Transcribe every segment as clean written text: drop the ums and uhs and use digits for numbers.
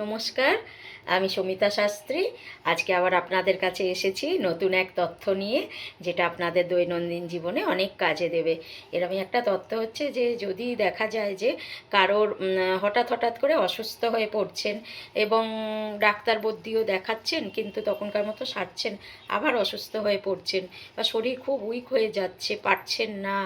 নমস্কার, আমি সমিতা শাস্ত্রী। আজকে আবার আপনাদের কাছে এসেছি নতুন এক তথ্য নিয়ে, যেটা আপনাদের দৈনন্দিন জীবনে অনেক কাজে দেবে। এরকমই একটা তথ্য হচ্ছে যে যদি দেখা যায় যে কারোর হঠাৎ হঠাৎ করে অসুস্থ হয়ে পড়ছেন এবং ডাক্তার বদ্যিও দেখাচ্ছেন, কিন্তু তখনকার মতো সারছেন, আবার অসুস্থ হয়ে পড়ছেন, বা শরীর খুব উইক হয়ে যাচ্ছে, পারছেন না,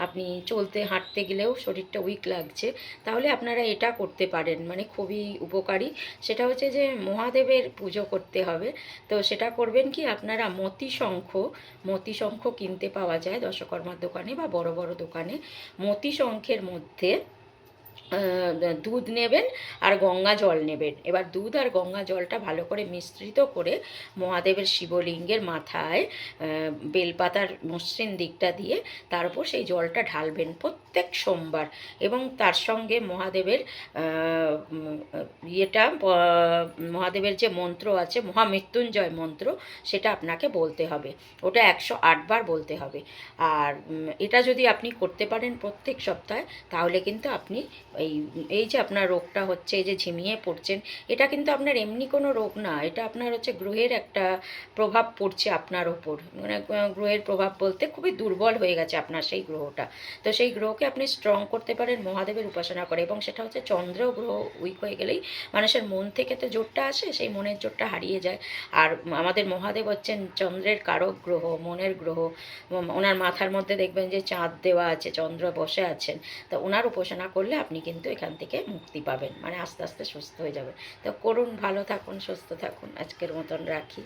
আপনি চলতে হাঁটতে গেলেও শরীরটা উইক লাগছে, তাহলে আপনারা এটা করতে পারেন, মানে খুবই উপকারী। সেটা হচ্ছে যে মহাদেবের পুজো করতে হবে। তো সেটা করবেন কি, আপনারা মতি শঙ্খ কিনতে পাওয়া যায় দশকর্মার দোকানে বা বড় বড় দোকানে। মতি শঙ্খের মধ্যে দুধ নেবেন আর গঙ্গা জল নেবেন। এবার দুধ আর গঙ্গা জলটা ভালো করে মিশ্রিত করে মহাদেবের শিবলিঙ্গের মাথায় বেলপাতার মসৃণ দিকটা দিয়ে তার উপর সেই জলটা ঢালবেন প্রত্যেক সোমবার। এবং তার সঙ্গে মহাদেবের মহাদেবের যে মন্ত্র আছে, মহামৃত্যুঞ্জয় মন্ত্র, সেটা আপনাকে বলতে হবে। ওটা 108 বার বলতে হবে। আর এটা যদি আপনি করতে পারেন প্রত্যেক সপ্তাহে, তাহলে কিন্তু আপনি এই এই যে আপনার রোগটা হচ্ছে, এই যে ঝিমিয়ে পড়ছেন, এটা কিন্তু আপনার এমনি কোনো রোগ না, এটা আপনার হচ্ছে গ্রহের একটা প্রভাব পড়ছে আপনার ওপর। মানে গ্রহের প্রভাব বলতে খুবই দুর্বল হয়ে গেছে আপনার সেই গ্রহটা। তো সেই গ্রহকে আপনি স্ট্রং করতে পারেন মহাদেবের উপাসনা করে। এবং সেটা হচ্ছে চন্দ্র গ্রহ উইক হয়ে গেলেই মানুষের মন থেকে তো জোরটা আসে, সেই মনের জোরটা হারিয়ে যায়। আর আমাদের মহাদেব হচ্ছেন চন্দ্রের কারক গ্রহ, মনের গ্রহ। ওনার মাথার মধ্যে দেখবেন যে চাঁদ দেওয়া আছে, চন্দ্র বসে আছেন। তো ওনার উপাসনা করলে আপনি কিন্তু এখান থেকে মুক্তি পাবেন, মানে আস্তে আস্তে সুস্থ হয়ে যাবেন। তো করুন, ভালো থাকুন, সুস্থ থাকুন। আজকের মতন রাখি।